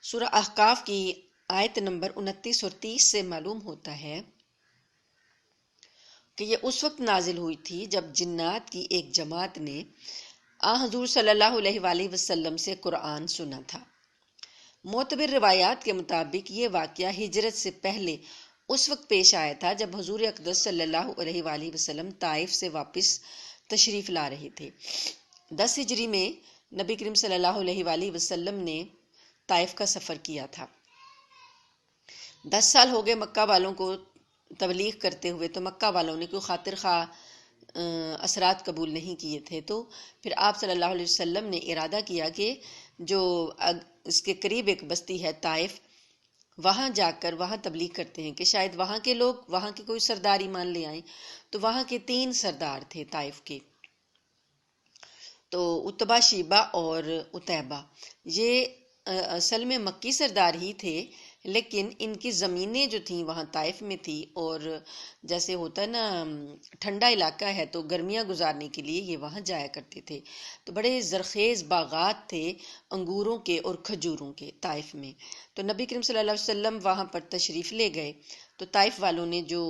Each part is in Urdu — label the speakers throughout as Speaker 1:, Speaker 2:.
Speaker 1: سورہ احقاف کی آیت نمبر 29 اور 30 سے معلوم ہوتا ہے کہ یہ اس وقت نازل ہوئی تھی جب جنات کی ایک جماعت نے حضور صلی اللہ علیہ وآلہ وسلم سے قرآن سنا تھا۔ معتبر روایات کے مطابق یہ واقعہ ہجرت سے پہلے اس وقت پیش آیا تھا جب حضور اقدس صلی اللہ علیہ وآلہ وسلم طائف سے واپس تشریف لا رہے تھے۔ 10 ہجری میں نبی کریم صلی اللہ علیہ وآلہ وسلم نے طائف کا سفر کیا تھا۔ 10 سال ہو گئے مکہ والوں کو تبلیغ کرتے ہوئے، تو مکہ والوں نے کوئی خاطر خواہ اثرات قبول نہیں کیے تھے، تو پھر آپ صلی اللہ علیہ وسلم نے ارادہ کیا کہ جو اس کے قریب ایک بستی ہے طائف، وہاں جا کر وہاں تبلیغ کرتے ہیں کہ شاید وہاں کے لوگ وہاں کے کوئی سردار ایمان لے آئیں۔ تو وہاں کے 3 سردار تھے طائف کے، تو اتبا، شیبہ اور اتیبہ۔ یہ اصل میں مکی سردار ہی تھے، لیکن ان کی زمینیں جو تھیں وہاں طائف میں تھی، اور جیسے ہوتا ہے نا ٹھنڈا علاقہ ہے تو گرمیاں گزارنے کے لیے یہ وہاں جایا کرتے تھے۔ تو بڑے زرخیز باغات تھے انگوروں کے اور کھجوروں کے طائف میں۔ تو نبی کریم صلی اللہ علیہ وسلم وہاں پر تشریف لے گئے، تو طائف والوں نے جو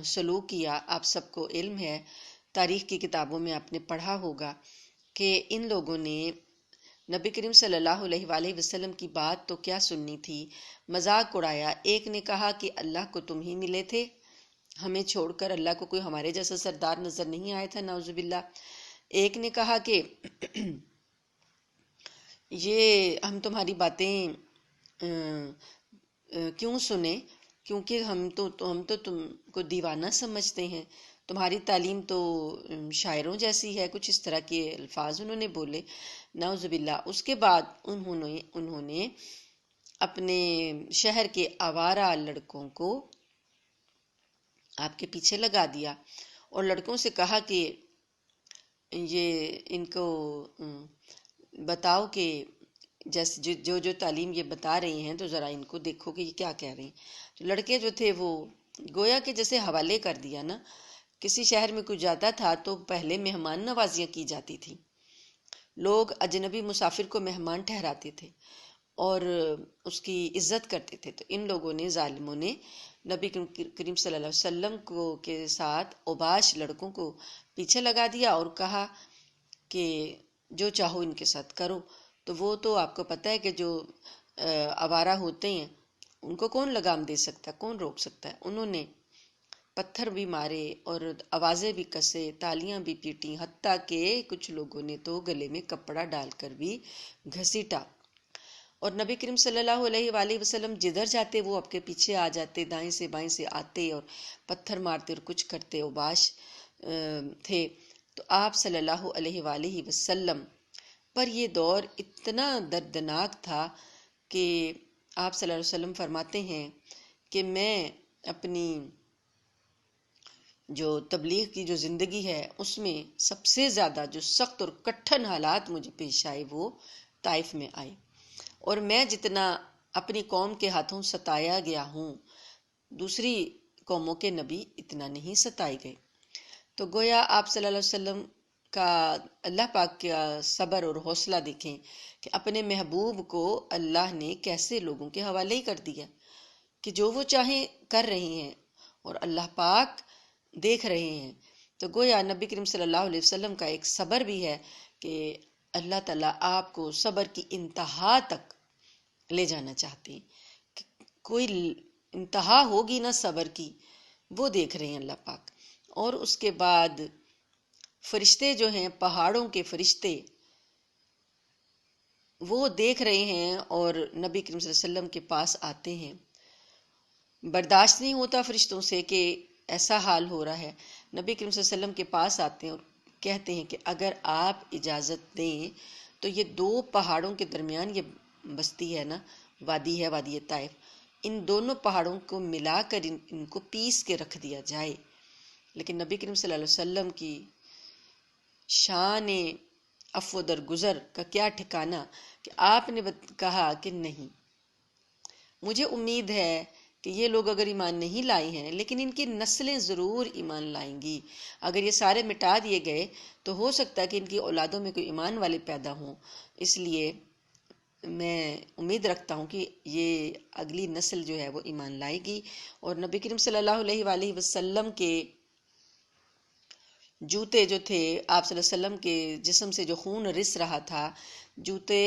Speaker 1: سلوک کیا، آپ سب کو علم ہے، تاریخ کی کتابوں میں آپ نے پڑھا ہوگا کہ ان لوگوں نے نبی کریم صلی اللہ علیہ وآلہ وسلم کی بات تو کیا سننی تھی، مذاق اڑایا۔ ایک نے کہا کہ اللہ کو تم ہی ملے تھے، ہمیں چھوڑ کر اللہ کو کوئی ہمارے جیسا سردار نظر نہیں آیا تھا، نعوذ باللہ۔ ایک نے کہا کہ یہ ہم تمہاری باتیں کیوں سنیں، کیونکہ ہم تو تم کو دیوانہ سمجھتے ہیں، تمہاری تعلیم تو شاعروں جیسی ہے، کچھ اس طرح کے الفاظ انہوں نے بولے، نعوذ باللہ۔ اس کے بعد انہوں نے اپنے شہر کے آوارہ لڑکوں کو آپ کے پیچھے لگا دیا اور لڑکوں سے کہا کہ یہ ان کو بتاؤ کہ جیسے جو تعلیم یہ بتا رہی ہیں تو ذرا ان کو دیکھو کہ یہ کیا کہہ رہی ہیں۔ تو لڑکے جو تھے وہ گویا کہ جیسے حوالے کر دیا نا، کسی شہر میں کوئی جاتا تھا تو پہلے مہمان نوازیاں کی جاتی تھی، لوگ اجنبی مسافر کو مہمان ٹھہراتے تھے اور اس کی عزت کرتے تھے۔ تو ان لوگوں نے، ظالموں نے، نبی کریم صلی اللہ علیہ وسلم کے ساتھ اوباش لڑکوں کو پیچھے لگا دیا اور کہا کہ جو چاہو ان کے ساتھ کرو۔ تو وہ تو آپ کو پتہ ہے کہ جو آوارہ ہوتے ہیں ان کو کون لگام دے سکتا ہے، کون روک سکتا ہے۔ انہوں نے پتھر بھی مارے اور آوازیں بھی کسے، تالیاں بھی پیٹی، حتیٰ کہ کچھ لوگوں نے تو گلے میں کپڑا ڈال کر بھی گھسیٹا۔ اور نبی کریم صلی اللہ علیہ وآلہ وسلم جدھر جاتے وہ آپ کے پیچھے آ جاتے، دائیں سے بائیں سے آتے اور پتھر مارتے اور کچھ کرتے، اوباش تھے۔ تو آپ صلی اللہ علیہ وآلہ وسلم پر یہ دور اتنا دردناک تھا کہ آپ صلی اللہ علیہ وسلم فرماتے ہیں کہ میں اپنی جو تبلیغ کی جو زندگی ہے اس میں سب سے زیادہ جو سخت اور کٹھن حالات مجھے پیش آئے وہ طائف میں آئے، اور میں جتنا اپنی قوم کے ہاتھوں ستایا گیا ہوں دوسری قوموں کے نبی اتنا نہیں ستائے گئے۔ تو گویا آپ صلی اللہ علیہ وسلم کا اللہ پاک کا صبر اور حوصلہ دیکھیں کہ اپنے محبوب کو اللہ نے کیسے لوگوں کے حوالے ہی کر دیا کہ جو وہ چاہیں کر رہے ہیں اور اللہ پاک دیکھ رہے ہیں۔ تو گویا نبی کریم صلی اللہ علیہ وسلم کا ایک صبر بھی ہے کہ اللہ تعالیٰ آپ کو صبر کی انتہا تک لے جانا چاہتے ہیں، کہ کوئی انتہا ہوگی نا صبر کی، وہ دیکھ رہے ہیں اللہ پاک۔ اور اس کے بعد فرشتے جو ہیں، پہاڑوں کے فرشتے، وہ دیکھ رہے ہیں اور نبی کریم صلی اللہ علیہ وسلم کے پاس آتے ہیں۔ برداشت نہیں ہوتا فرشتوں سے کہ ایسا حال ہو رہا ہے، نبی کریم صلی اللہ علیہ وسلم کے پاس آتے ہیں اور کہتے ہیں کہ اگر آپ اجازت دیں تو یہ 2 پہاڑوں کے درمیان یہ بستی ہے نا، وادی ہے، وادی طائف، ان دونوں پہاڑوں کو ملا کر ان کو پیس کے رکھ دیا جائے۔ لیکن نبی کریم صلی اللہ علیہ وسلم کی شان عفو درگزر کا کیا ٹھکانہ کہ آپ نے کہا کہ نہیں، مجھے امید ہے کہ یہ لوگ اگر ایمان نہیں لائے ہیں لیکن ان کی نسلیں ضرور ایمان لائیں گی۔ اگر یہ سارے مٹا دیے گئے تو ہو سکتا ہے کہ ان کی اولادوں میں کوئی ایمان والے پیدا ہوں، اس لیے میں امید رکھتا ہوں کہ یہ اگلی نسل جو ہے وہ ایمان لائے گی، اور نبی کریم صلی اللہ علیہ وآلہ وسلم کے جوتے جو تھے، آپ صلی اللہ علیہ وسلم کے جسم سے جو خون رس رہا تھا، جوتے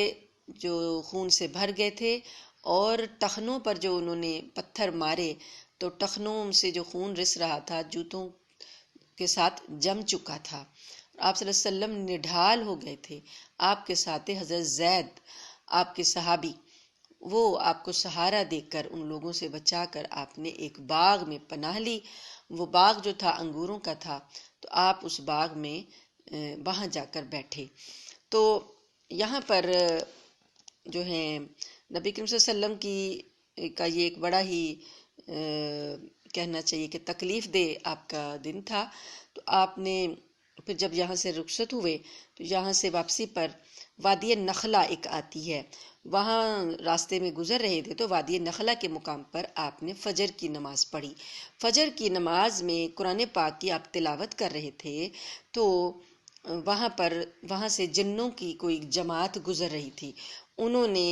Speaker 1: جو خون سے بھر گئے تھے، اور ٹخنوں پر جو انہوں نے پتھر مارے تو ٹخنوں سے جو خون رس رہا تھا جوتوں کے ساتھ جم چکا تھا۔ آپ صلی اللہ علیہ وسلم نڈھال ہو گئے تھے۔ آپ کے ساتھ حضرت زید، آپ کے صحابی، وہ آپ کو سہارا دے کر، ان لوگوں سے بچا کر آپ نے ایک باغ میں پناہ لی۔ وہ باغ جو تھا انگوروں کا تھا، تو آپ اس باغ میں وہاں جا کر بیٹھے۔ تو یہاں پر جو ہے نبی کریم صلی اللہ علیہ وسلم کا یہ ایک بڑا ہی کہنا چاہیے کہ تکلیف دہ آپ کا دن تھا۔ تو آپ نے پھر جب یہاں سے رخصت ہوئے تو یہاں سے واپسی پر وادی نخلا ایک آتی ہے، وہاں راستے میں گزر رہے تھے تو وادی نخلا کے مقام پر آپ نے فجر کی نماز پڑھی۔ فجر کی نماز میں قرآن پاک کی آپ تلاوت کر رہے تھے، تو وہاں سے جنوں کی کوئی جماعت گزر رہی تھی۔ انہوں نے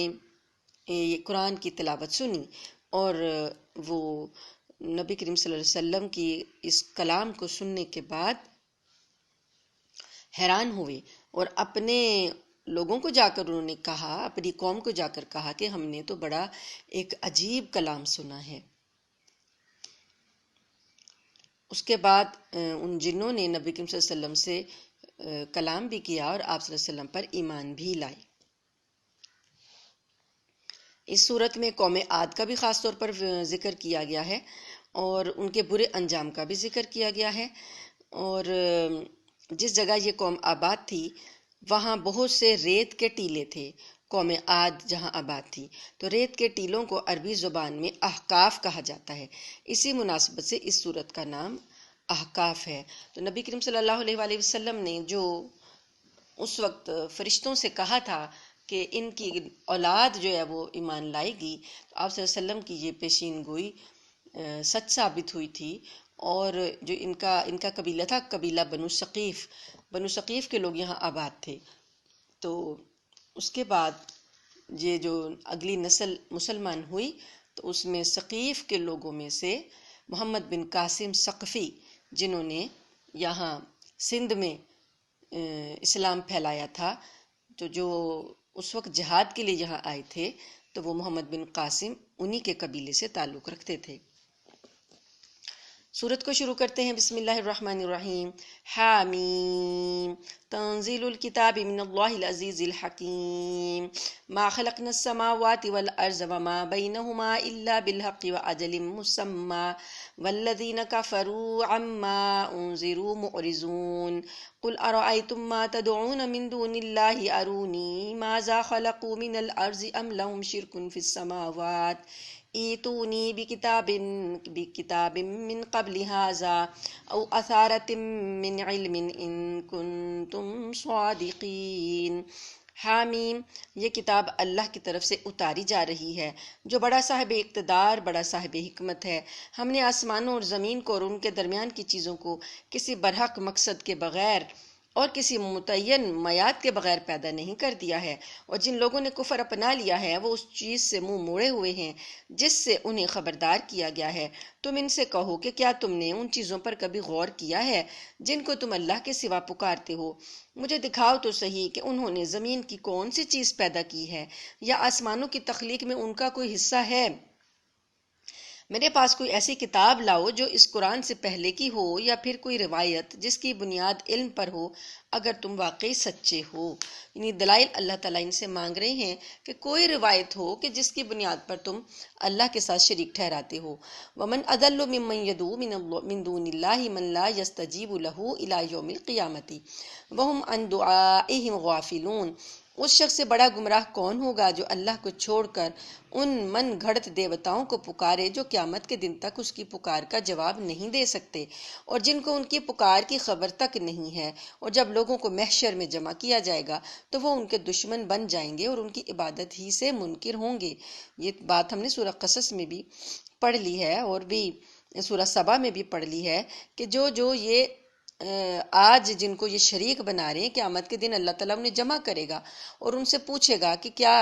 Speaker 1: یہ قرآن کی تلاوت سنی، اور وہ نبی کریم صلی اللہ علیہ وسلم کی اس کلام کو سننے کے بعد حیران ہوئے، اور اپنے لوگوں کو جا کر انہوں نے کہا، اپنی قوم کو جا کر کہا کہ ہم نے تو بڑا ایک عجیب کلام سنا ہے۔ اس کے بعد ان جنوں نے نبی کریم صلی اللہ علیہ وسلم سے کلام بھی کیا اور آپ صلی اللہ علیہ وسلم پر ایمان بھی لائے۔ اس صورت میں قوم عاد کا بھی خاص طور پر ذکر کیا گیا ہے، اور ان کے برے انجام کا بھی ذکر کیا گیا ہے۔ اور جس جگہ یہ قوم آباد تھی وہاں بہت سے ریت کے ٹیلے تھے۔ قوم عاد جہاں آباد تھی تو ریت کے ٹیلوں کو عربی زبان میں احقاف کہا جاتا ہے، اسی مناسبت سے اس سورت کا نام احقاف ہے۔ تو نبی کریم صلی اللہ علیہ وآلہ وسلم نے جو اس وقت فرشتوں سے کہا تھا کہ ان کی اولاد جو ہے وہ ایمان لائے گی، تو آپ صلی اللہ علیہ وسلم کی یہ پیشین گوئی سچ ثابت ہوئی تھی۔ اور جو ان کا قبیلہ تھا، قبیلہ بنو ثقیف کے لوگ یہاں آباد تھے۔ تو اس کے بعد یہ جو اگلی نسل مسلمان ہوئی تو اس میں ثقیف کے لوگوں میں سے محمد بن قاسم ثقفی، جنہوں نے یہاں سندھ میں اسلام پھیلایا تھا، تو جو اس وقت جہاد کے لیے یہاں آئے تھے، تو وہ محمد بن قاسم انہی کے قبیلے سے تعلق رکھتے تھے۔ سورت کو شروع کرتے ہیں، بسم اللہ الرحمن الرحیم۔ حامیم تنزیل الکتاب من اللہ العزیز الحکیم، ما خلقنا السماوات والارض وما بینہما الا بالحق واجل مسمى والذین کفروا عما انذروا معرضون قل ارأیتم ما تدعون من دون اللہ ارونی ماذا خلقوا من الارض ام لهم شرک فی السماوات ایتونی بکتاب من قبل هذا او اثارت من علم ان کنتم صادقین۔ حامیم، یہ کتاب اللہ کی طرف سے اتاری جا رہی ہے جو بڑا صاحب اقتدار، بڑا صاحب حکمت ہے۔ ہم نے آسمانوں اور زمین کو اور ان کے درمیان کی چیزوں کو کسی برحق مقصد کے بغیر اور کسی متعین میعاد کے بغیر پیدا نہیں کر دیا ہے، اور جن لوگوں نے کفر اپنا لیا ہے وہ اس چیز سے منہ موڑے ہوئے ہیں جس سے انہیں خبردار کیا گیا ہے۔ تم ان سے کہو کہ کیا تم نے ان چیزوں پر کبھی غور کیا ہے جن کو تم اللہ کے سوا پکارتے ہو؟ مجھے دکھاؤ تو صحیح کہ انہوں نے زمین کی کون سی چیز پیدا کی ہے، یا آسمانوں کی تخلیق میں ان کا کوئی حصہ ہے؟ میرے پاس کوئی ایسی کتاب لاؤ جو اس قرآن سے پہلے کی ہو، یا پھر کوئی روایت جس کی بنیاد علم پر ہو، اگر تم واقعی سچے ہو۔ یعنی دلائل اللہ تعالیٰ ان سے مانگ رہے ہیں کہ کوئی روایت ہو کہ جس کی بنیاد پر تم اللہ کے ساتھ شریک ٹھہراتے ہو۔ وَمَنْ أَضَلُّ مِمَّنْ يَدْعُو مِن دُونِ اللَّهِ مَنْ لَا يَسْتَجِيبُ لَهُ إِلَى يَوْمِ الْقِيَامَةِ وَهُمْ عَنْ دُعَائِهِمْ غَافِلُونَ۔ اس شخص سے بڑا گمراہ کون ہوگا جو اللہ کو چھوڑ کر ان من گھڑت دیوتاؤں کو پکارے جو قیامت کے دن تک اس کی پکار کا جواب نہیں دے سکتے، اور جن کو ان کی پکار کی خبر تک نہیں ہے۔ اور جب لوگوں کو محشر میں جمع کیا جائے گا تو وہ ان کے دشمن بن جائیں گے اور ان کی عبادت ہی سے منکر ہوں گے۔ یہ بات ہم نے سورہ قصص میں بھی پڑھ لی ہے، اور بھی سورہ سبا میں بھی پڑھ لی ہے کہ جو یہ آج جن کو یہ شریک بنا رہے ہیں، قیامت کے دن اللہ تعالیٰ انہیں جمع کرے گا اور ان سے پوچھے گا کہ کیا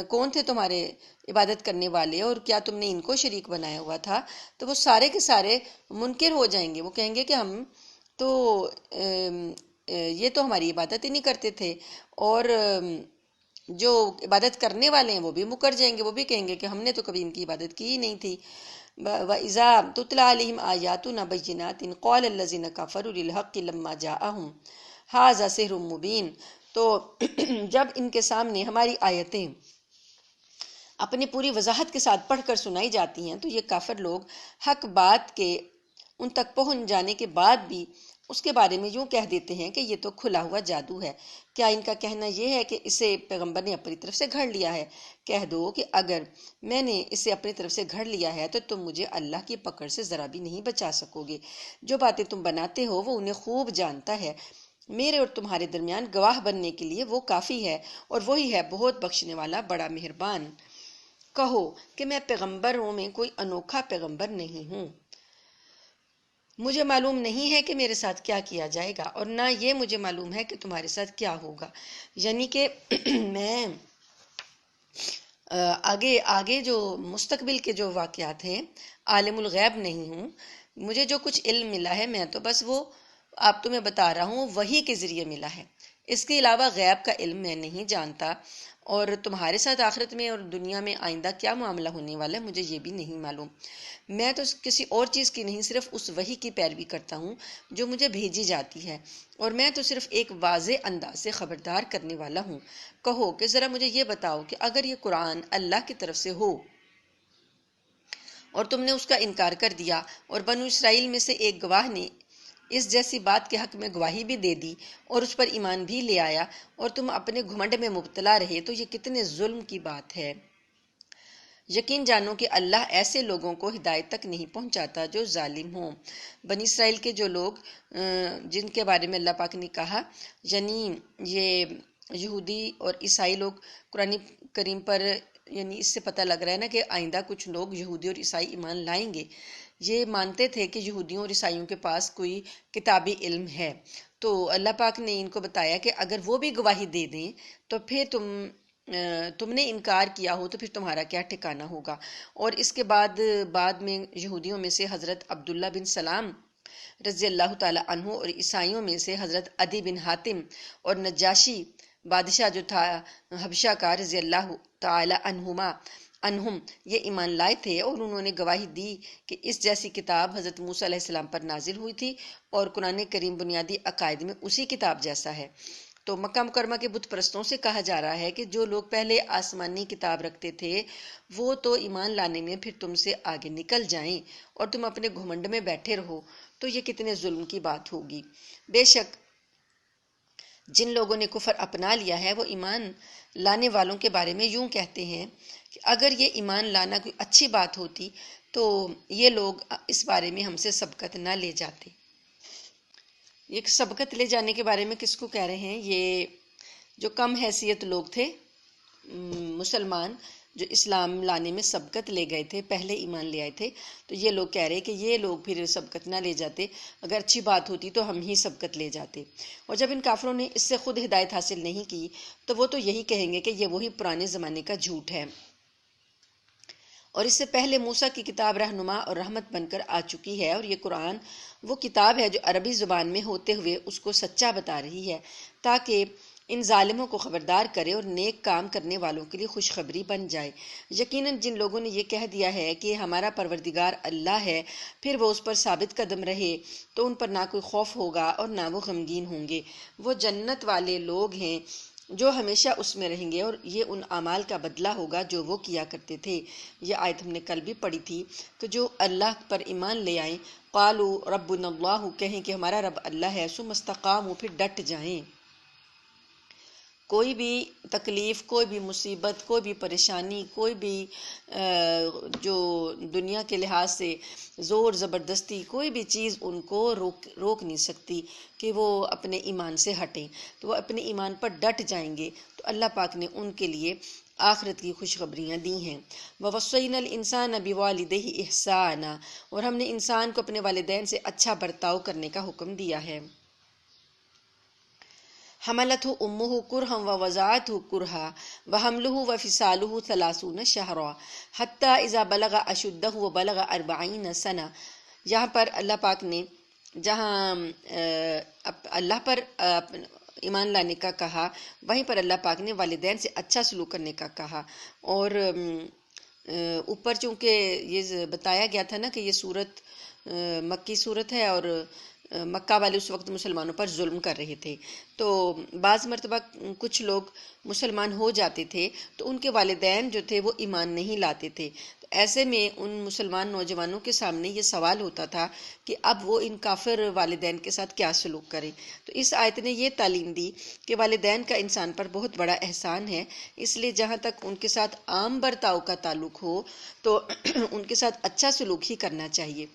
Speaker 1: کون تھے تمہارے عبادت کرنے والے اور کیا تم نے ان کو شریک بنایا ہوا تھا؟ تو وہ سارے کے سارے منکر ہو جائیں گے، وہ کہیں گے کہ ہم تو یہ تو ہماری عبادت ہی نہیں کرتے تھے، اور جو عبادت کرنے والے ہیں وہ بھی مکر جائیں گے، وہ بھی کہیں گے کہ ہم نے تو کبھی ان کی عبادت کی ہی نہیں تھی۔ وَإِذَا تُتْلَىٰ عَلَيْهِمْ آيَاتُنَا بَيِّنَاتٍ قَالَ الَّذِينَ كَفَرُوا لِلْحَقِّ لَمَّا جَاءَهُمْ هَٰذَا سِحْرٌ مُّبِينٌ۔ تو جب ان کے سامنے ہماری آیتیں اپنی پوری وضاحت کے ساتھ پڑھ کر سنائی جاتی ہیں تو یہ کافر لوگ حق بات کے ان تک پہنچ جانے کے بعد بھی اس کے بارے میں یوں کہہ دیتے ہیں کہ یہ تو کھلا ہوا جادو ہے۔ کیا ان کا کہنا یہ ہے کہ اسے پیغمبر نے اپنی طرف سے گھڑ لیا ہے؟ کہہ دو کہ اگر میں نے اسے اپنی طرف سے گھڑ لیا ہے تو تم مجھے اللہ کی پکڑ سے ذرا بھی نہیں بچا سکو گے۔ جو باتیں تم بناتے ہو وہ انہیں خوب جانتا ہے، میرے اور تمہارے درمیان گواہ بننے کے لیے وہ کافی ہے، اور وہی ہے بہت بخشنے والا، بڑا مہربان۔ کہو کہ میں پیغمبروں میں کوئی انوکھا پیغمبر نہیں ہوں، مجھے معلوم نہیں ہے کہ میرے ساتھ کیا کیا جائے گا، اور نہ یہ مجھے معلوم ہے کہ تمہارے ساتھ کیا ہوگا۔ یعنی کہ میں آگے جو مستقبل کے جو واقعات ہیں عالم الغیب نہیں ہوں، مجھے جو کچھ علم ملا ہے میں تو بس وہ آپ تمہیں بتا رہا ہوں، وحی کے ذریعے ملا ہے، اس کے علاوہ غیب کا علم میں نہیں جانتا، اور تمہارے ساتھ آخرت میں اور دنیا میں آئندہ کیا معاملہ ہونے والا ہے مجھے یہ بھی نہیں معلوم۔ میں تو کسی اور چیز کی نہیں، صرف اس وحی کی پیروی کرتا ہوں جو مجھے بھیجی جاتی ہے، اور میں تو صرف ایک واضح انداز سے خبردار کرنے والا ہوں۔ کہو کہ ذرا مجھے یہ بتاؤ کہ اگر یہ قرآن اللہ کی طرف سے ہو اور تم نے اس کا انکار کر دیا، اور بنو اسرائیل میں سے ایک گواہ نے اس جیسی بات کے حق میں گواہی بھی دے دی اور اس پر ایمان بھی لے آیا، اور تم اپنے گھمنڈ میں مبتلا رہے، تو یہ کتنے ظلم کی بات ہے۔ یقین جانو کہ اللہ ایسے لوگوں کو ہدایت تک نہیں پہنچاتا جو ظالم ہوں۔ بنی اسرائیل کے جو لوگ جن کے بارے میں اللہ پاک نے کہا، یعنی یہ یہودی اور عیسائی لوگ، قرآن کریم پر یعنی اس سے پتہ لگ رہا ہے نا کہ آئندہ کچھ لوگ یہودی اور عیسائی ایمان لائیں گے، یہ مانتے تھے کہ یہودیوں اور عیسائیوں کے پاس کوئی کتابی علم ہے، تو اللہ پاک نے ان کو بتایا کہ اگر وہ بھی گواہی دے دیں تو پھر تم نے انکار کیا ہو تو پھر تمہارا کیا ٹھکانہ ہوگا۔ اور اس کے بعد میں یہودیوں میں سے حضرت عبداللہ بن سلام رضی اللہ تعالی عنہ، اور عیسائیوں میں سے حضرت عدی بن حاتم اور نجاشی بادشاہ جو تھا حبشہ کا رضی اللہ تعالی عنہم، یہ ایمان لائے تھے، اور انہوں نے گواہی دی کہ اس جیسی کتاب حضرت موسیٰ علیہ السلام پر نازل ہوئی تھی، اور قرآن کریم بنیادی عقائد میں اسی کتاب جیسا ہے۔ تو مکہ مکرمہ کے بت پرستوں سے کہا جا رہا ہے کہ جو لوگ پہلے آسمانی کتاب رکھتے تھے وہ تو ایمان لانے میں پھر تم سے آگے نکل جائیں اور تم اپنے گھمنڈ میں بیٹھے رہو، تو یہ کتنے ظلم کی بات ہوگی۔ بے شک جن لوگوں نے کفر اپنا لیا ہے وہ ایمان لانے والوں کے بارے میں یوں کہتے ہیں کہ اگر یہ ایمان لانا کوئی اچھی بات ہوتی تو یہ لوگ اس بارے میں ہم سے سبقت نہ لے جاتے۔ یہ سبقت لے جانے کے بارے میں کس کو کہہ رہے ہیں؟ یہ جو کم حیثیت لوگ تھے مسلمان، جو اسلام لانے میں سبقت لے گئے تھے، پہلے ایمان لے آئے تھے، تو یہ لوگ کہہ رہے کہ یہ لوگ پھر سبقت نہ لے جاتے، اگر اچھی بات ہوتی تو ہم ہی سبقت لے جاتے۔ اور جب ان کافروں نے اس سے خود ہدایت حاصل نہیں کی تو وہ تو یہی کہیں گے کہ یہ وہی پرانے زمانے کا جھوٹ ہے، اور اس سے پہلے موسیٰ کی کتاب رہنما اور رحمت بن کر آ چکی ہے، اور یہ قرآن وہ کتاب ہے جو عربی زبان میں ہوتے ہوئے اس کو سچا بتا رہی ہے تاکہ ان ظالموں کو خبردار کرے اور نیک کام کرنے والوں کے لیے خوشخبری بن جائے۔ یقیناً جن لوگوں نے یہ کہہ دیا ہے کہ ہمارا پروردگار اللہ ہے، پھر وہ اس پر ثابت قدم رہے تو ان پر نہ کوئی خوف ہوگا اور نہ وہ غمگین ہوں گے۔ وہ جنت والے لوگ ہیں جو ہمیشہ اس میں رہیں گے، اور یہ ان اعمال کا بدلہ ہوگا جو وہ کیا کرتے تھے۔ یہ آیت ہم نے کل بھی پڑھی تھی کہ جو اللہ پر ایمان لے آئیں، قالوا ربنا اللہ، کہیں کہ ہمارا رب اللہ ہے، ثم استقاموا، پھر ڈٹ جائیں۔ کوئی بھی تکلیف، کوئی بھی مصیبت، کوئی بھی پریشانی، کوئی بھی جو دنیا کے لحاظ سے زور زبردستی کوئی بھی چیز ان کو روک نہیں سکتی کہ وہ اپنے ایمان سے ہٹیں، تو وہ اپنے ایمان پر ڈٹ جائیں گے، تو اللہ پاک نے ان کے لیے آخرت کی خوشخبریاں دی ہیں۔ وَوَصَّيْنَا الْإِنسَانَ بِوَالِدَيْهِ إِحْسَانًا، اور ہم نے انسان کو اپنے والدین سے اچھا برتاؤ کرنے کا حکم دیا ہے۔ حملته امه کرہا ووضعته کرہا وحمله وفصاله 30 شہرا حتی اذا بلغ اشدہ وبلغ 40 سنہ۔ یہاں پر اللہ پاک نے جہاں اللہ پر ایمان لانے کا کہا، وہیں پر اللہ پاک نے والدین سے اچھا سلوک کرنے کا کہا۔ اور اوپر چونکہ یہ بتایا گیا تھا نا کہ یہ صورت مکی صورت ہے، اور مکہ والے اس وقت مسلمانوں پر ظلم کر رہے تھے، تو بعض مرتبہ کچھ لوگ مسلمان ہو جاتے تھے تو ان کے والدین جو تھے وہ ایمان نہیں لاتے تھے، تو ایسے میں ان مسلمان نوجوانوں کے سامنے یہ سوال ہوتا تھا کہ اب وہ ان کافر والدین کے ساتھ کیا سلوک کریں۔ تو اس آیت نے یہ تعلیم دی کہ والدین کا انسان پر بہت بڑا احسان ہے، اس لیے جہاں تک ان کے ساتھ عام برتاؤ کا تعلق ہو تو ان کے ساتھ اچھا سلوک ہی کرنا چاہیے،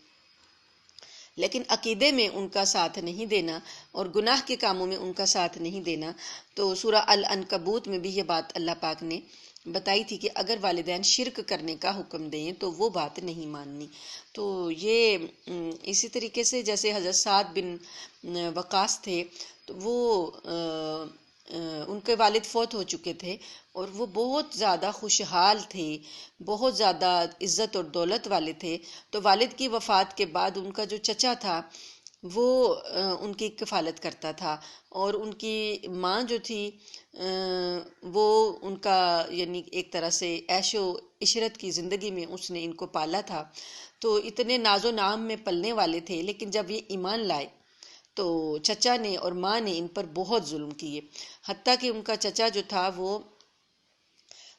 Speaker 1: لیکن عقیدے میں ان کا ساتھ نہیں دینا اور گناہ کے کاموں میں ان کا ساتھ نہیں دینا۔ تو سورہ العنکبوت میں بھی یہ بات اللہ پاک نے بتائی تھی کہ اگر والدین شرک کرنے کا حکم دیں تو وہ بات نہیں ماننی۔ تو یہ اسی طریقے سے جیسے حضرت سعد بن وقاص تھے، تو وہ ان کے والد فوت ہو چکے تھے اور وہ بہت زیادہ خوشحال تھے، بہت زیادہ عزت اور دولت والے تھے، تو والد کی وفات کے بعد ان کا جو چچا تھا وہ ان کی کفالت کرتا تھا، اور ان کی ماں جو تھی وہ ان کا یعنی ایک طرح سے عیش و عشرت کی زندگی میں اس نے ان کو پالا تھا، تو اتنے ناز و نعام میں پلنے والے تھے، لیکن جب یہ ایمان لائے تو چچا نے اور ماں نے ان پر بہت ظلم کیے، حتیٰ کہ ان کا چچا جو تھا وہ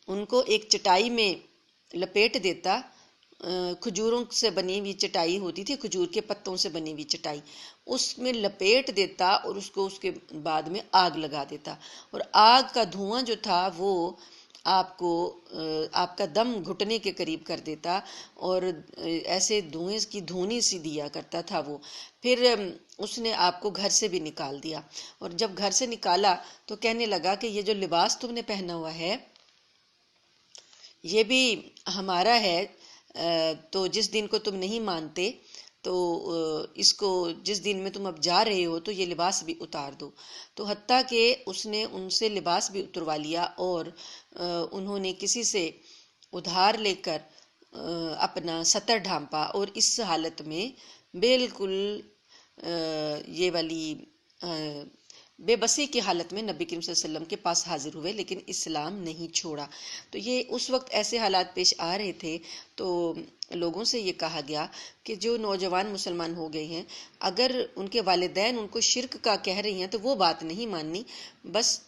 Speaker 1: ان کو ایک چٹائی میں لپیٹ دیتا، کھجوروں سے بنی ہوئی چٹائی ہوتی تھی، کھجور کے پتوں سے بنی ہوئی چٹائی، اس میں لپیٹ دیتا اور اس کو اس کے بعد میں آگ لگا دیتا، اور آگ کا دھواں جو تھا وہ آپ کا دم گھٹنے کے قریب کر دیتا، اور ایسے دھوئیں کی دھونی سی دیا کرتا تھا وہ۔ پھر اس نے آپ کو گھر سے بھی نکال دیا، اور جب گھر سے نکالا تو کہنے لگا کہ یہ جو لباس تم نے پہنا ہوا ہے یہ بھی ہمارا ہے، تو جس دن کو تم نہیں مانتے تو اس کو جس دن میں تم اب جا رہے ہو تو یہ لباس بھی اتار دو۔ تو حتیٰ کہ اس نے ان سے لباس بھی اتروا لیا، اور انہوں نے کسی سے ادھار لے کر اپنا ستر ڈھانپا، اور اس حالت میں بالکل یہ والی بے بسی کی حالت میں نبی کریم صلی اللہ علیہ وسلم کے پاس حاضر ہوئے، لیکن اسلام نہیں چھوڑا۔ تو یہ اس وقت ایسے حالات پیش آ رہے تھے، تو لوگوں سے یہ کہا گیا کہ جو نوجوان مسلمان ہو گئے ہیں، اگر ان کے والدین ان کو شرک کا کہہ رہی ہیں تو وہ بات نہیں ماننی، بس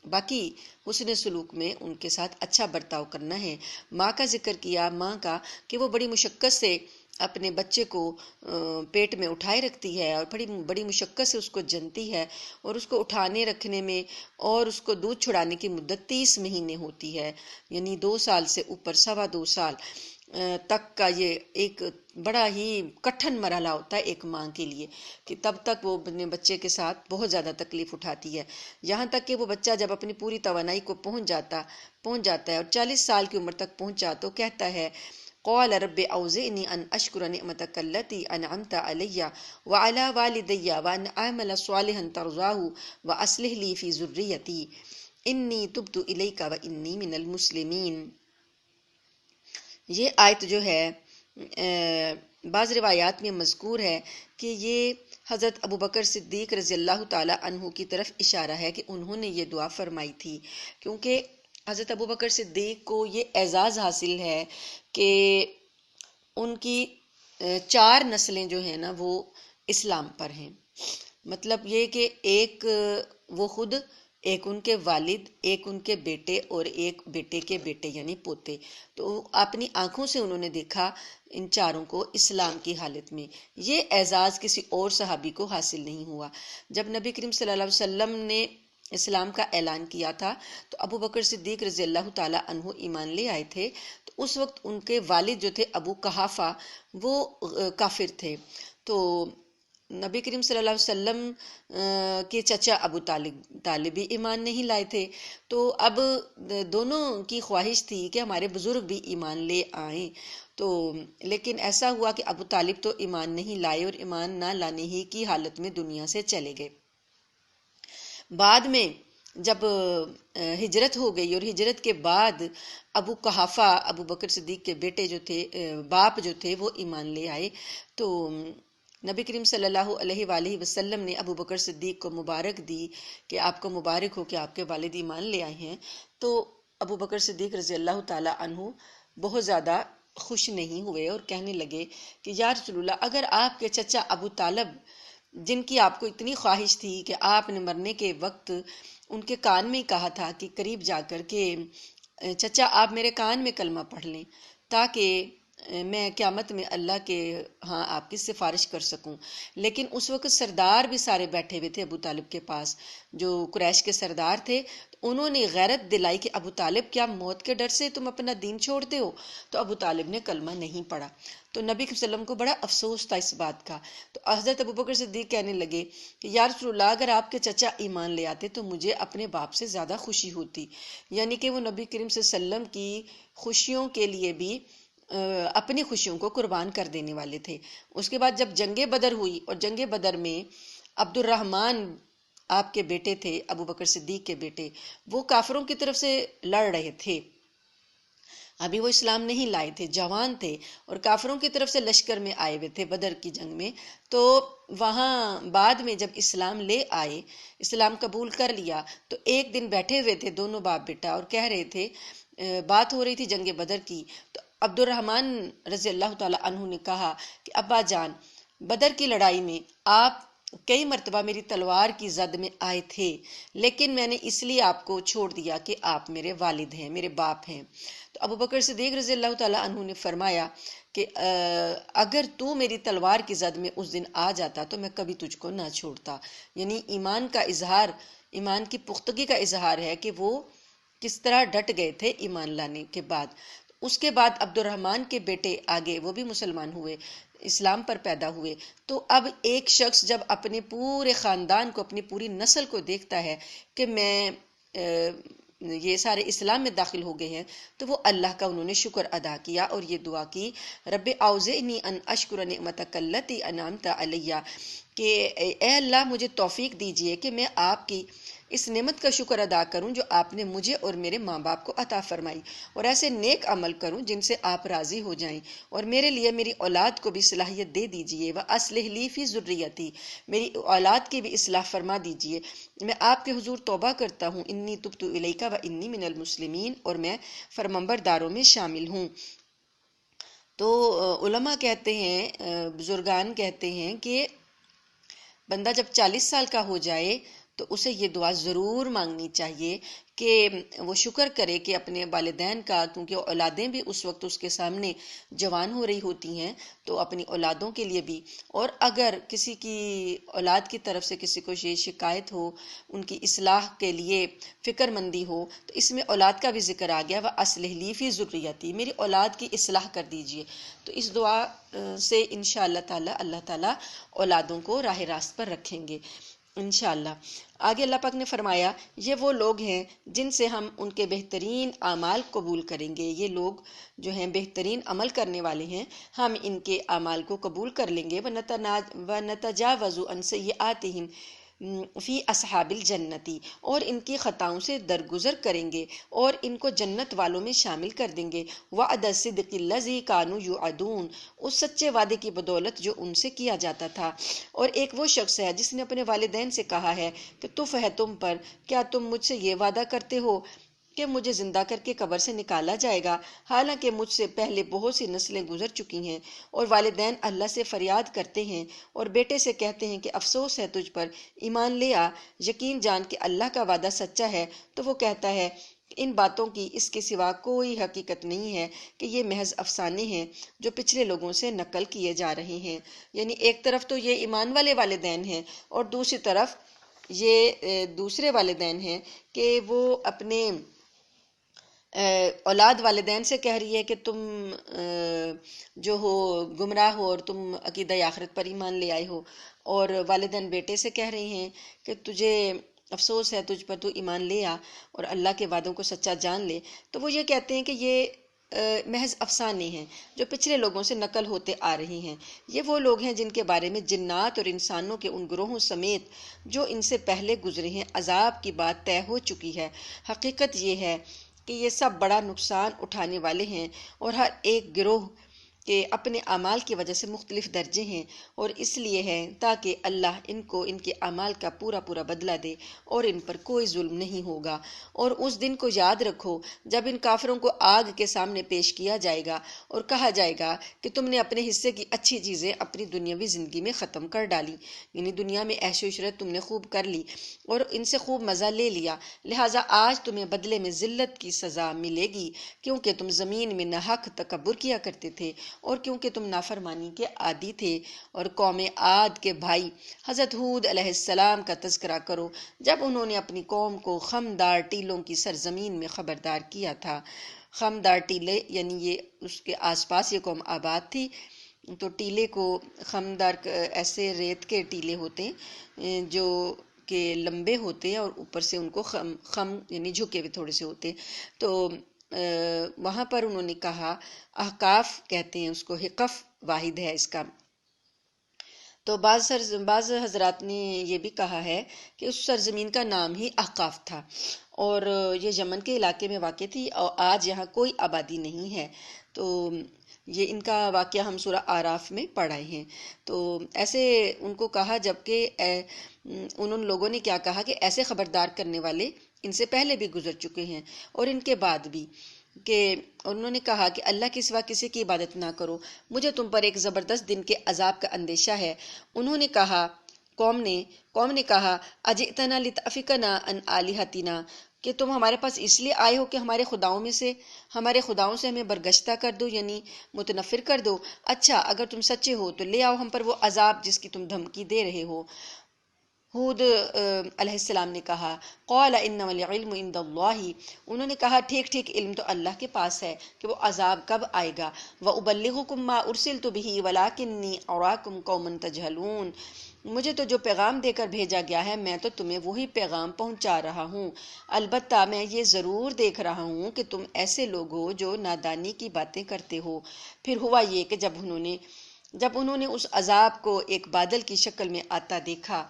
Speaker 1: باقی حسن سلوک میں ان کے ساتھ اچھا برتاؤ کرنا ہے۔ ماں کا ذکر کیا، ماں کا کہ وہ بڑی مشقت سے اپنے بچے کو پیٹ میں اٹھائے رکھتی ہے، اور بڑی مشقت سے اس کو جنتی ہے، اور اس کو اٹھانے رکھنے میں اور اس کو دودھ چھڑانے کی مدت 30 مہینے ہوتی ہے، یعنی 2 سال سے اوپر، 2.25 سال تک کا یہ ایک بڑا ہی کٹھن مرحلہ ہوتا ہے ایک ماں کے لیے، کہ تب تک وہ اپنے بچے کے ساتھ بہت زیادہ تکلیف اٹھاتی ہے، یہاں تک کہ وہ بچہ جب اپنی پوری توانائی کو پہنچ جاتا ہے اور 40 سال کی عمر تک پہنچا تو کہتا ہے قال رب اوزعنی ان اشکر نعمتک التی انعمت علی وعلی والدی وان اعمل صالحا ترضاہ واصلح لی فی ذریتی انی تبت الیک وانی من المسلمین۔ یہ آیت جو ہے بعض روایات میں مذکور ہے کہ یہ حضرت ابوبکر صدیق رضی اللہ تعالی عنہ کی طرف اشارہ ہے کہ انہوں نے یہ دعا فرمائی تھی، کیونکہ حضرت ابوبکر صدیق کو یہ اعزاز حاصل ہے کہ ان کی 4 نسلیں جو ہیں نا وہ اسلام پر ہیں، مطلب یہ کہ ایک وہ خود، ایک ان کے والد، ایک ان کے بیٹے، اور ایک بیٹے کے بیٹے یعنی پوتے، تو اپنی آنکھوں سے انہوں نے دیکھا ان 4 کو اسلام کی حالت میں۔ یہ اعزاز کسی اور صحابی کو حاصل نہیں ہوا۔ جب نبی کریم صلی اللہ علیہ وسلم نے اسلام کا اعلان کیا تھا تو ابو بکر صدیق رضی اللہ تعالی عنہ ایمان لے آئے تھے، تو اس وقت ان کے والد جو تھے ابو قحافہ وہ کافر تھے، تو نبی کریم صلی اللہ علیہ وسلم کے چچا ابو طالب بھی ایمان نہیں لائے تھے، تو اب دونوں کی خواہش تھی کہ ہمارے بزرگ بھی ایمان لے آئیں، تو لیکن ایسا ہوا کہ ابو طالب تو ایمان نہیں لائے اور ایمان نہ لانے ہی کی حالت میں دنیا سے چلے گئے۔ بعد میں جب ہجرت ہو گئی اور ہجرت کے بعد ابو قحافہ ابو بکر صدیق کے بیٹے جو تھے، باپ جو تھے، وہ ایمان لے آئے، تو نبی کریم صلی اللہ علیہ وآلہ وسلم نے ابو بکر صدیق کو مبارک دی کہ آپ کو مبارک ہو کہ آپ کے والد ایمان لے آئے ہیں۔ تو ابو بکر صدیق رضی اللہ تعالی عنہ بہت زیادہ خوش نہیں ہوئے اور کہنے لگے کہ یا رسول اللہ، اگر آپ کے چچا ابو طالب، جن کی آپ کو اتنی خواہش تھی کہ آپ نے مرنے کے وقت ان کے کان میں ہی کہا تھا کہ قریب جا کر کہ چچا آپ میرے کان میں کلمہ پڑھ لیں تاکہ میں قیامت میں اللہ کے ہاں آپ کی سفارش کر سکوں، لیکن اس وقت سردار بھی سارے بیٹھے ہوئے تھے ابو طالب کے پاس، جو قریش کے سردار تھے، انہوں نے غیرت دلائی کہ ابو طالب کیا موت کے ڈر سے تم اپنا دین چھوڑتے ہو؟ تو ابو طالب نے کلمہ نہیں پڑھا، تو نبی صلی اللہ علیہ وسلم کو بڑا افسوس تھا اس بات کا۔ تو حضرت ابو بکر صدیق کہنے لگے کہ یا رسول اللہ، اگر آپ کے چچا ایمان لے آتے تو مجھے اپنے باپ سے زیادہ خوشی ہوتی، یعنی کہ وہ نبی کریم صلی اللہ علیہ وسلم کی خوشیوں کے لیے بھی اپنی خوشیوں کو قربان کر دینے والے تھے۔ اس کے بعد جب جنگ بدر ہوئی، اور جنگ بدر میں عبد الرحمن آپ کے بیٹے تھے، ابو بکر صدیق کے بیٹے، وہ کافروں کی طرف سے لڑ رہے تھے، ابھی وہ اسلام نہیں لائے تھے، جوان تھے، اور کافروں کی طرف سے لشکر میں آئے ہوئے تھے بدر کی جنگ میں۔ تو وہاں بعد میں جب اسلام لے آئے، اسلام قبول کر لیا، تو ایک دن بیٹھے ہوئے تھے دونوں باپ بیٹا اور کہہ رہے تھے، بات ہو رہی تھی جنگ بدر کی، تو عبد الرحمن رضی اللہ تعالی عنہ نے کہا کہ ابا جان، بدر کی لڑائی میں آپ کئی مرتبہ میری تلوار کی زد میں آئے تھے، لیکن میں نے اس لیے آپ کو چھوڑ دیا کہ آپ میرے والد ہیں، میرے باپ ہیں۔ تو ابو بکر صدیق رضی اللہ تعالیٰ عنہ نے فرمایا کہ اگر تو میری تلوار کی زد میں اس دن آ جاتا تو میں کبھی تجھ کو نہ چھوڑتا، یعنی ایمان کا اظہار، ایمان کی پختگی کا اظہار ہے کہ وہ کس طرح ڈٹ گئے تھے ایمان لانے کے بعد۔ اس کے بعد عبد الرحمن کے بیٹے آگے وہ بھی مسلمان ہوئے، اسلام پر پیدا ہوئے۔ تو اب ایک شخص جب اپنے پورے خاندان کو، اپنی پوری نسل کو دیکھتا ہے کہ میں یہ سارے اسلام میں داخل ہو گئے ہیں، تو وہ اللہ کا انہوں نے شکر ادا کیا اور یہ دعا کی، رب اوزعنی ان اشکر نعمتک التی انعمت علیہ، کہ اے اللہ مجھے توفیق دیجئے کہ میں آپ کی اس نعمت کا شکر ادا کروں جو آپ نے مجھے اور میرے ماں باپ کو عطا فرمائی، اور ایسے نیک عمل کروں جن سے آپ راضی ہو جائیں، اور میرے لیے میری اولاد کو بھی صلاحیت دے دیجئے، وَأَصْلِحْ لِي فِي ذُرِّيَّتِي، میری اولاد کی بھی اصلاح فرما دیجئے، میں آپ کے حضور توبہ کرتا ہوں، انی تبت الیک وانی من المسلمین، اور میں فرمانبرداروں میں شامل ہوں۔ تو علماء کہتے ہیں، بزرگان کہتے ہیں کہ بندہ جب 40 سال کا ہو جائے تو اسے یہ دعا ضرور مانگنی چاہیے کہ وہ شکر کرے کہ اپنے والدین کا، کیونکہ اولادیں بھی اس وقت اس کے سامنے جوان ہو رہی ہوتی ہیں، تو اپنی اولادوں کے لیے بھی، اور اگر کسی کی اولاد کی طرف سے کسی کو یہ شکایت ہو، ان کی اصلاح کے لیے فکر مندی ہو، تو اس میں اولاد کا بھی ذکر آ گیا، وَأَصْلِحْ لِي فِي ذُرِّيَّتِي، میری اولاد کی اصلاح کر دیجئے۔ تو اس دعا سے انشاءاللہ تعالی اللہ تعالی اولادوں کو راہ راست پر رکھیں گے انشاءاللہ۔ آگے اللہ پاک نے فرمایا، یہ وہ لوگ ہیں جن سے ہم ان کے بہترین اعمال قبول کریں گے، یہ لوگ جو ہیں بہترین عمل کرنے والے ہیں، ہم ان کے اعمال کو قبول کر لیں گے، وَنَتَجَاوَزُ عَنْ سَيِّئَاتِهِمْ فی اصحاب الجنتی، اور ان کی خطاؤں سے درگزر کریں گے اور ان کو جنت والوں میں شامل کر دیں گے، وعد الصدق الذی کانوا یوعدون، اس سچے وعدے کی بدولت جو ان سے کیا جاتا تھا۔ اور ایک وہ شخص ہے جس نے اپنے والدین سے کہا ہے کہ تف ہے تم پر، کیا تم مجھ سے یہ وعدہ کرتے ہو کہ مجھے زندہ کر کے قبر سے نکالا جائے گا، حالانکہ مجھ سے پہلے بہت سی نسلیں گزر چکی ہیں۔ اور والدین اللہ سے فریاد کرتے ہیں اور بیٹے سے کہتے ہیں کہ افسوس ہے تجھ پر، ایمان لے آ، یقین جان کہ اللہ کا وعدہ سچا ہے۔ تو وہ کہتا ہے ان باتوں کی اس کے سوا کوئی حقیقت نہیں ہے کہ یہ محض افسانے ہیں جو پچھلے لوگوں سے نقل کیے جا رہے ہیں۔ یعنی ایک طرف تو یہ ایمان والے والدین ہیں، اور دوسری طرف یہ دوسرے والدین ہیں کہ وہ اپنے اولاد والدین سے کہہ رہی ہے کہ تم جو ہو گمراہ ہو اور تم عقیدہ آخرت پر ایمان لے آئے ہو، اور والدین بیٹے سے کہہ رہے ہیں کہ تجھے افسوس ہے، تجھ پر تو ایمان لے آ اور اللہ کے وعدوں کو سچا جان لے۔ تو وہ یہ کہتے ہیں کہ یہ محض افسانے ہیں جو پچھلے لوگوں سے نقل ہوتے آ رہے ہیں۔ یہ وہ لوگ ہیں جن کے بارے میں جنات اور انسانوں کے ان گروہوں سمیت جو ان سے پہلے گزرے ہیں عذاب کی بات طے ہو چکی ہے۔ حقیقت یہ ہے کہ یہ سب بڑا نقصان اٹھانے والے ہیں، اور ہر ایک گروہ کے اپنے اعمال کی وجہ سے مختلف درجے ہیں، اور اس لیے ہے تاکہ اللہ ان کو ان کے اعمال کا پورا پورا بدلہ دے، اور ان پر کوئی ظلم نہیں ہوگا۔ اور اس دن کو یاد رکھو جب ان کافروں کو آگ کے سامنے پیش کیا جائے گا اور کہا جائے گا کہ تم نے اپنے حصے کی اچھی چیزیں اپنی دنیاوی زندگی میں ختم کر ڈالی، یعنی دنیا میں عیش و عشرت تم نے خوب کر لی اور ان سے خوب مزہ لے لیا، لہٰذا آج تمہیں بدلے میں ذلت کی سزا ملے گی، کیونکہ تم زمین میں ناحق تکبر کیا کرتے تھے اور کیونکہ تم نافرمانی کے عادی تھے۔ اور قوم عاد کے بھائی حضرت ہود علیہ السلام کا تذکرہ کرو جب انہوں نے اپنی قوم کو خمدار ٹیلوں کی سرزمین میں خبردار کیا تھا۔ خمدار ٹیلے یعنی یہ اس کے آس پاس یہ قوم آباد تھی، تو ٹیلے کو خمدار ایسے ریت کے ٹیلے ہوتے ہیں جو کہ لمبے ہوتے ہیں اور اوپر سے ان کو خم یعنی جھکے ہوئے تھوڑے سے ہوتے، تو وہاں پر انہوں نے کہا، احقاف کہتے ہیں اس کو، حقف واحد ہے اس کا۔ تو بعض حضرات نے یہ بھی کہا ہے کہ اس سرزمین کا نام ہی احقاف تھا، اور یہ یمن کے علاقے میں واقع تھی، اور آج یہاں کوئی آبادی نہیں ہے۔ تو یہ ان کا واقعہ ہم سورہ آراف میں پڑھائے ہیں۔ تو ایسے ان کو کہا، جبکہ ان لوگوں نے کیا کہا کہ ایسے خبردار کرنے والے ان سے پہلے بھی گزر چکے ہیں اور ان کے بعد بھی، کہ انہوں نے کہا کہ اللہ کے سوا کسی کی عبادت نہ کرو، مجھے تم پر ایک زبردست دن کے عذاب کا اندیشہ ہے۔ انہوں نے کہا، قوم نے کہا، اجئتنا لتأفکنا عن آلہتنا، کہ تم ہمارے پاس اس لیے آئے ہو کہ ہمارے خداؤں سے ہمیں برگشتہ کر دو، یعنی متنفر کر دو۔ اچھا اگر تم سچے ہو تو لے آؤ ہم پر وہ عذاب جس کی تم دھمکی دے رہے ہو۔ ہود علیہ السلام نے کہا، قال انما العلم عند اللہ، انہوں نے کہا ٹھیک علم تو اللہ کے پاس ہے کہ وہ عذاب کب آئے گا۔ وَأُبَلِّغُكُم مَّا أُرْسِلْتُ بِهِ وَلَٰكِنِّي أَرَاكُمْ قَوْمًا تَجْهَلُونَ، مجھے تو جو پیغام دے کر بھیجا گیا ہے میں تو تمہیں وہی پیغام پہنچا رہا ہوں، البتہ میں یہ ضرور دیکھ رہا ہوں کہ تم ایسے لوگ ہو جو نادانی کی باتیں کرتے ہو۔ پھر ہوا یہ کہ جب انہوں نے اس عذاب کو ایک بادل کی شکل میں آتا دیکھا،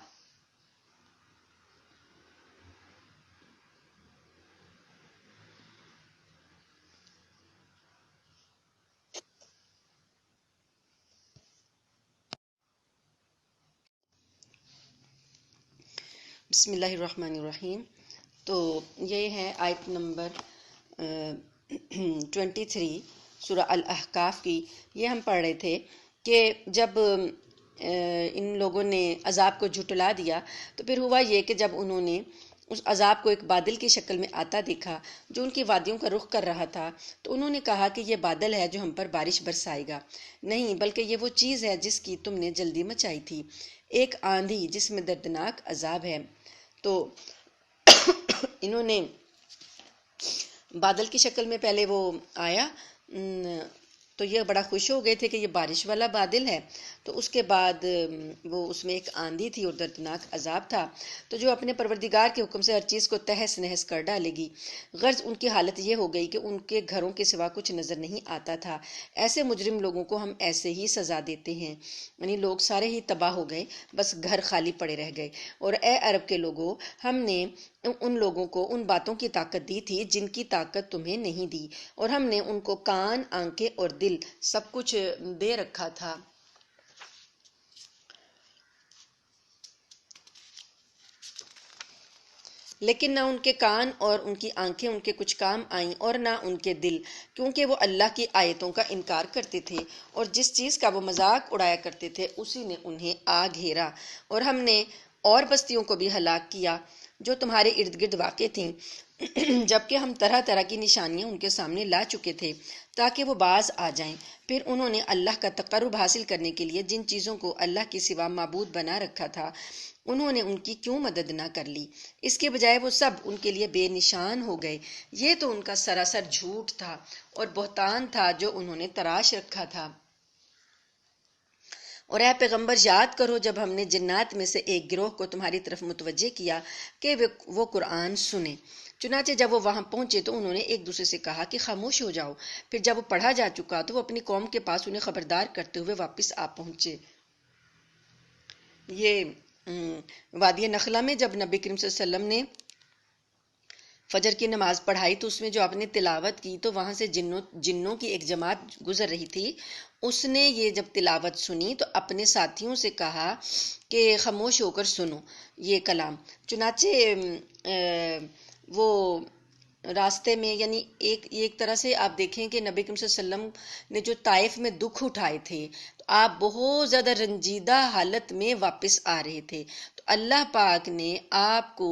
Speaker 1: بسم اللہ الرحمن الرحیم۔ تو یہ ہے آیت نمبر 23 سورہ الاحقاف کی۔ یہ ہم پڑھ رہے تھے کہ جب ان لوگوں نے عذاب کو جھٹلا دیا تو پھر ہوا یہ کہ جب انہوں نے اس عذاب کو ایک بادل کی شکل میں آتا دیکھا جو ان کی وادیوں کا رخ کر رہا تھا، تو انہوں نے کہا کہ یہ بادل ہے جو ہم پر بارش برسائے گا، نہیں بلکہ یہ وہ چیز ہے جس کی تم نے جلدی مچائی تھی، ایک آندھی جس میں دردناک عذاب ہے۔ تو انہوں نے بادل کی شکل میں پہلے وہ آیا، تو یہ بڑا خوش ہو گئے تھے کہ یہ بارش والا بادل ہے، تو اس کے بعد وہ اس میں ایک آندھی تھی اور دردناک عذاب تھا، تو جو اپنے پروردگار کے حکم سے ہر چیز کو تہس نہس کر ڈالے گی۔ غرض ان کی حالت یہ ہو گئی کہ ان کے گھروں کے سوا کچھ نظر نہیں آتا تھا۔ ایسے مجرم لوگوں کو ہم ایسے ہی سزا دیتے ہیں، یعنی لوگ سارے ہی تباہ ہو گئے، بس گھر خالی پڑے رہ گئے۔ اور اے عرب کے لوگوں، ہم نے ان لوگوں کو ان باتوں کی طاقت دی تھی جن کی طاقت تمہیں نہیں دی، اور ہم نے ان کو کان، آنکھیں اور دل سب کچھ دے رکھا تھا۔ لیکن نہ ان کے کان اور ان کی آنکھیں ان کے کچھ کام آئیں اور نہ ان کے دل، کیونکہ وہ اللہ کی آیتوں کا انکار کرتے تھے، اور جس چیز کا وہ مذاق اڑایا کرتے تھے اسی نے انہیں آ گھیرا۔ اور ہم نے اور بستیوں کو بھی ہلاک کیا جو تمہارے ارد گرد واقع تھیں، جبکہ ہم طرح طرح کی نشانیاں ان کے سامنے لا چکے تھے تاکہ وہ باز آ جائیں۔ پھر انہوں نے اللہ کا تقرب حاصل کرنے کے لیے جن چیزوں کو اللہ کے سوا معبود بنا رکھا تھا انہوں نے ان کی کیوں مدد نہ کر لی؟ اس کے بجائے وہ سب ان کے لیے بے نشان ہو گئے۔ یہ تو ان کا سراسر جھوٹ تھا اور بہتان تھا جو انہوں نے تراش رکھا تھا۔ اور اے پیغمبر یاد کرو جب ہم نے جنات میں سے ایک گروہ کو تمہاری طرف متوجہ کیا کہ وہ قرآن سنیں۔ چنانچہ جب وہ وہاں پہنچے تو انہوں نے ایک دوسرے سے کہا کہ خاموش ہو جاؤ۔ پھر جب وہ پڑھا جا چکا تو وہ اپنی قوم کے پاس انہیں خبردار کرتے ہوئے واپس آ پہنچے۔ یہ وادی نخلا میں جب نبی کریم صلی اللہ علیہ وسلم نے فجر کی نماز پڑھائی تو اس میں جو آپ نے تلاوت کی تو وہاں سے جنوں کی ایک جماعت گزر رہی تھی۔ اس نے یہ جب تلاوت سنی تو اپنے ساتھیوں سے کہا کہ خاموش ہو کر سنو یہ کلام۔ چنانچہ وہ راستے میں یعنی ایک طرح سے آپ دیکھیں کہ نبی کریم صلی اللہ علیہ وسلم نے جو طائف میں دکھ اٹھائے تھے تو آپ بہت زیادہ رنجیدہ حالت میں واپس آ رہے تھے، تو اللہ پاک نے آپ کو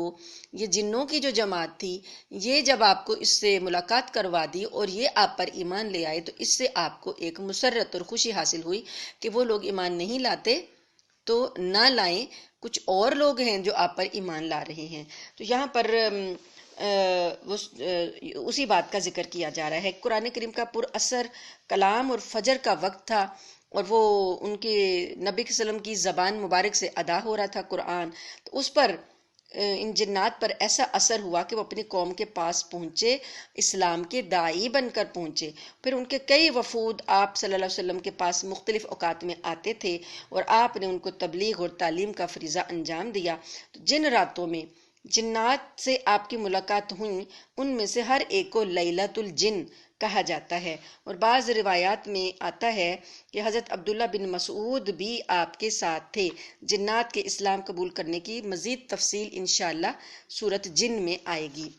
Speaker 1: یہ جنوں کی جو جماعت تھی یہ جب آپ کو اس سے ملاقات کروا دی اور یہ آپ پر ایمان لے آئے تو اس سے آپ کو ایک مسرت اور خوشی حاصل ہوئی کہ وہ لوگ ایمان نہیں لاتے تو نہ لائیں، کچھ اور لوگ ہیں جو آپ پر ایمان لا رہے ہیں۔ تو یہاں پر اسی بات کا ذکر کیا جا رہا ہے۔ قرآن کریم کا پر اثر کلام اور فجر کا وقت تھا اور وہ ان کے نبی صلی اللہ علیہ وسلم کی زبان مبارک سے ادا ہو رہا تھا قرآن، تو اس پر ان جنات پر ایسا اثر ہوا کہ وہ اپنی قوم کے پاس پہنچے، اسلام کے داعی بن کر پہنچے۔ پھر ان کے کئی وفود آپ صلی اللہ علیہ وسلم کے پاس مختلف اوقات میں آتے تھے اور آپ نے ان کو تبلیغ اور تعلیم کا فریضہ انجام دیا۔ تو جن راتوں میں جنات سے آپ کی ملاقات ہوئی ان میں سے ہر ایک کو لیلۃ الجن کہا جاتا ہے، اور بعض روایات میں آتا ہے کہ حضرت عبداللہ بن مسعود بھی آپ کے ساتھ تھے۔ جنات کے اسلام قبول کرنے کی مزید تفصیل انشاءاللہ سورۃ جن میں آئے گی۔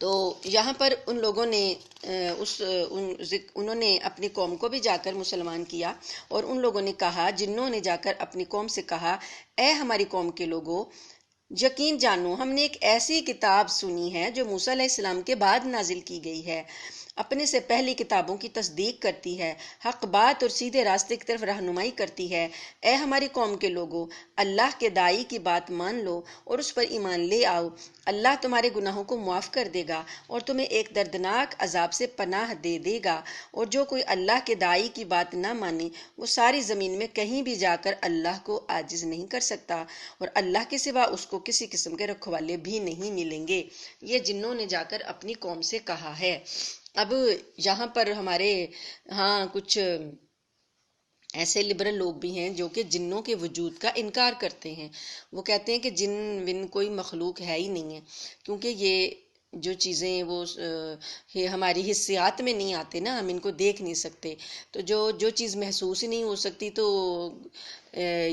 Speaker 1: تو یہاں پر ان لوگوں نے انہوں نے اپنی قوم کو بھی جا کر مسلمان کیا، اور ان لوگوں نے کہا، جنوں نے جا کر اپنی قوم سے کہا، اے ہماری قوم کے لوگوں، یقین جانو ہم نے ایک ایسی کتاب سنی ہے جو موسیٰ علیہ السلام کے بعد نازل کی گئی ہے، اپنے سے پہلی کتابوں کی تصدیق کرتی ہے، حق بات اور سیدھے راستے کی طرف رہنمائی کرتی ہے۔ اے ہماری قوم کے لوگوں، اللہ کے داعی کی بات مان لو اور اس پر ایمان لے آؤ، اللہ تمہارے گناہوں کو معاف کر دے گا اور تمہیں ایک دردناک عذاب سے پناہ دے دے گا۔ اور جو کوئی اللہ کے داعی کی بات نہ مانے وہ ساری زمین میں کہیں بھی جا کر اللہ کو عاجز نہیں کر سکتا، اور اللہ کے سوا اس کو کسی قسم کے رکھوالے بھی نہیں ملیں گے۔ یہ جنوں نے جا کر اپنی قوم سے کہا ہے۔ اب یہاں پر ہمارے ہاں کچھ ایسے لبرل لوگ بھی ہیں جو کہ جنوں کے وجود کا انکار کرتے ہیں۔ وہ کہتے ہیں کہ جن ون کوئی مخلوق ہے ہی نہیں ہے، کیونکہ یہ جو چیزیں وہ ہماری حسیات میں نہیں آتے نا، ہم ان کو دیکھ نہیں سکتے، تو جو چیز محسوس ہی نہیں ہو سکتی تو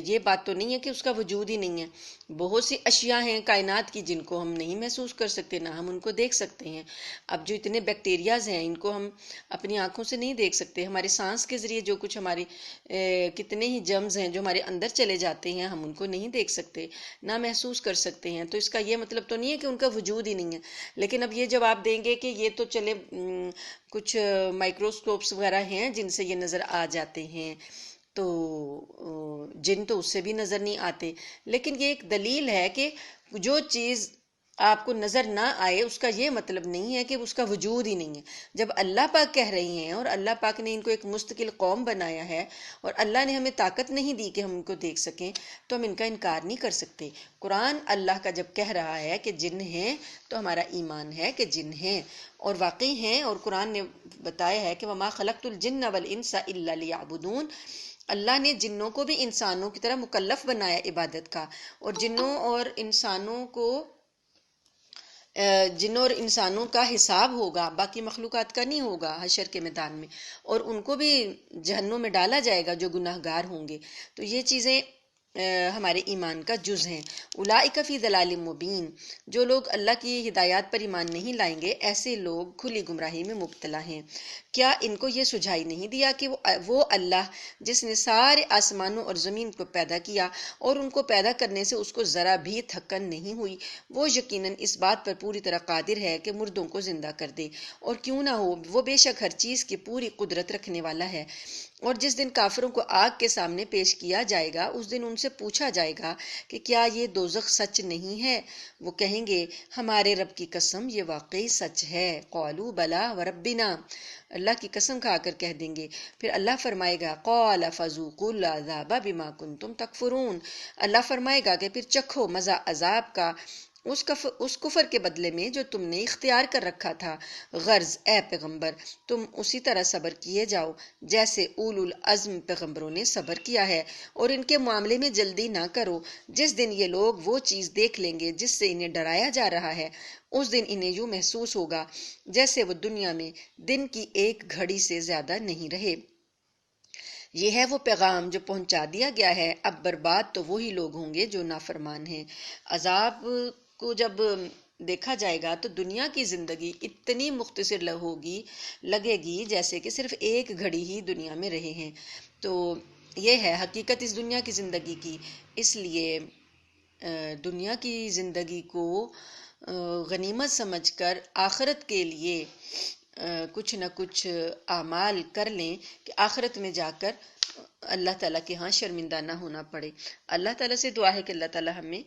Speaker 1: یہ بات تو نہیں ہے کہ اس کا وجود ہی نہیں ہے۔ بہت سی اشیاء ہیں کائنات کی جن کو ہم نہیں محسوس کر سکتے، نہ ہم ان کو دیکھ سکتے ہیں۔ اب جو اتنے بیکٹیریاز ہیں ان کو ہم اپنی آنکھوں سے نہیں دیکھ سکتے، ہمارے سانس کے ذریعے جو کچھ ہماری کتنے ہی جرمز ہیں جو ہمارے اندر چلے جاتے ہیں ہم ان کو نہیں دیکھ سکتے، نہ محسوس کر سکتے ہیں۔ تو اس کا یہ مطلب تو نہیں ہے کہ ان کا وجود ہی نہیں ہے، لیکن اب یہ جواب دیں گے کہ یہ تو چلے کچھ مائکروسکوپس وغیرہ ہیں جن سے یہ نظر آ جاتے ہیں، تو جن تو اس سے بھی نظر نہیں آتے۔ لیکن یہ ایک دلیل ہے کہ جو چیز آپ کو نظر نہ آئے اس کا یہ مطلب نہیں ہے کہ اس کا وجود ہی نہیں ہے۔ جب اللہ پاک کہہ رہی ہیں اور اللہ پاک نے ان کو ایک مستقل قوم بنایا ہے اور اللہ نے ہمیں طاقت نہیں دی کہ ہم ان کو دیکھ سکیں، تو ہم ان کا انکار نہیں کر سکتے۔ قرآن اللہ کا جب کہہ رہا ہے کہ جن ہیں تو ہمارا ایمان ہے کہ جن ہیں، اور واقعی ہیں، اور قرآن نے بتایا ہے کہ وَمَا خَلَقْتُ الْجِنَّ وَالْإِنسَ إِلَّا لِيَعْبُدُونَ، اللہ نے جنوں کو بھی انسانوں کی طرح مکلف بنایا عبادت کا، اور جنوں اور انسانوں کا حساب ہوگا، باقی مخلوقات کا نہیں ہوگا حشر کے میدان میں، اور ان کو بھی جہنم میں ڈالا جائے گا جو گناہ گار ہوں گے۔ تو یہ چیزیں ہمارے ایمان کا جز ہیں۔ اولئک فی ضلال مبین، جو لوگ اللہ کی ہدایات پر ایمان نہیں لائیں گے ایسے لوگ کھلی گمراہی میں مبتلا ہیں۔ کیا ان کو یہ سجھائی نہیں دیا کہ وہ اللہ جس نے سارے آسمانوں اور زمین کو پیدا کیا اور ان کو پیدا کرنے سے اس کو ذرا بھی تھکن نہیں ہوئی، وہ یقیناً اس بات پر پوری طرح قادر ہے کہ مردوں کو زندہ کر دے، اور کیوں نہ ہو وہ بے شک ہر چیز کی پوری قدرت رکھنے والا ہے۔ اور جس دن کافروں کو آگ کے سامنے پیش کیا جائے گا اس دن ان سے پوچھا جائے گا کہ کیا یہ دوزخ سچ نہیں ہے؟ وہ کہیں گے ہمارے رب کی قسم یہ واقعی سچ ہے۔ قالوا بلا وربنا، اللہ کی قسم کھا کر کہہ دیں گے۔ پھر اللہ فرمائے گا قال فذوقوا العذاب بما کنتم تکفرون، اللہ فرمائے گا کہ پھر چکھو مزہ عذاب کا اس کفر کے بدلے میں جو تم نے اختیار کر رکھا تھا۔ غرض اے پیغمبر تم اسی طرح صبر کیے جاؤ جیسے اولو العزم پیغمبروں نے صبر کیا ہے، اور ان کے معاملے میں جلدی نہ کرو۔ جس دن یہ لوگ وہ چیز دیکھ لیں گے جس سے انہیں ڈرایا جا رہا ہے، اس دن انہیں یوں محسوس ہوگا جیسے وہ دنیا میں دن کی ایک گھڑی سے زیادہ نہیں رہے۔ یہ ہے وہ پیغام جو پہنچا دیا گیا ہے، اب برباد تو وہی لوگ ہوں گے جو نافرمان ہیں۔ عذاب کو جب دیکھا جائے گا تو دنیا کی زندگی اتنی مختصر لگے گی جیسے کہ صرف ایک گھڑی ہی دنیا میں رہے ہیں۔ تو یہ ہے حقیقت اس دنیا کی زندگی کی، اس لیے دنیا کی زندگی کو غنیمت سمجھ کر آخرت کے لیے کچھ نہ کچھ اعمال کر لیں کہ آخرت میں جا کر اللہ تعالیٰ کے ہاں شرمندہ نہ ہونا پڑے۔ اللہ تعالیٰ سے دعا ہے کہ اللہ تعالیٰ ہمیں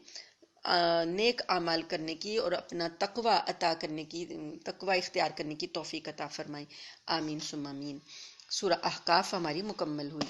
Speaker 1: نیک اعمال کرنے کی اور اپنا تقوی اختیار کرنے کی توفیق عطا فرمائے۔ آمین ثم آمین۔ سورہ احقاف ہماری مکمل ہوئی۔